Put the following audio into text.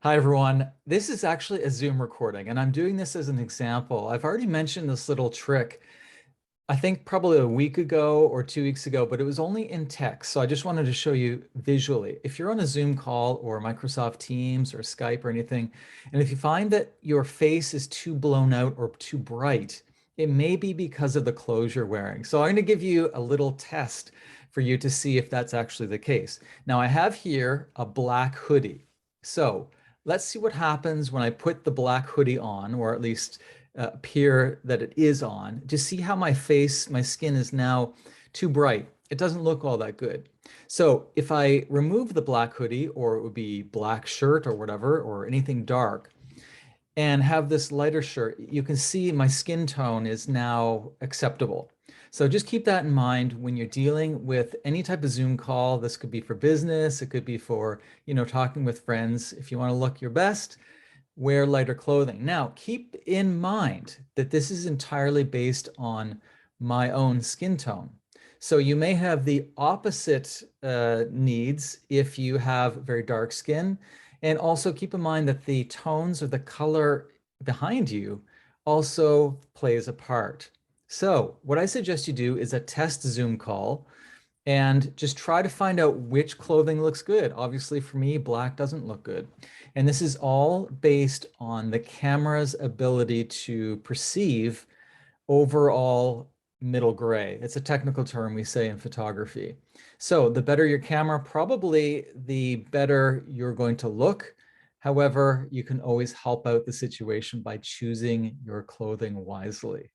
Hi, everyone. This is actually a Zoom recording, and I'm doing this as an example. I've already mentioned this little trick, I think probably a week ago or 2 weeks ago, but it was only in text. So I just wanted to show you visually. If you're on a Zoom call or Microsoft Teams or Skype or anything, and if you find that your face is too blown out or too bright, it may be because of the clothes you're wearing. So I'm going to give you a little test for you to see if that's actually the case. Now I have here a black hoodie. So let's see what happens when I put the black hoodie on, or at least appear that it is on. Just see how my face, my skin is now too bright. It doesn't look all that good. So if I remove the black hoodie, or it would be black shirt or whatever, or anything dark, and have this lighter shirt, you can see my skin tone is now acceptable. So just keep that in mind when you're dealing with any type of Zoom call. This could be for business, it could be for, talking with friends. If you want to look your best, wear lighter clothing. Now, keep in mind that this is entirely based on my own skin tone. So you may have the opposite needs if you have very dark skin. And also keep in mind that the tones or the color behind you also plays a part. So what I suggest you do is a test Zoom call and just try to find out which clothing looks good. Obviously, for me, black doesn't look good. And this is all based on the camera's ability to perceive overall middle gray. It's a technical term we say in photography. So the better your camera, probably the better you're going to look. However, you can always help out the situation by choosing your clothing wisely.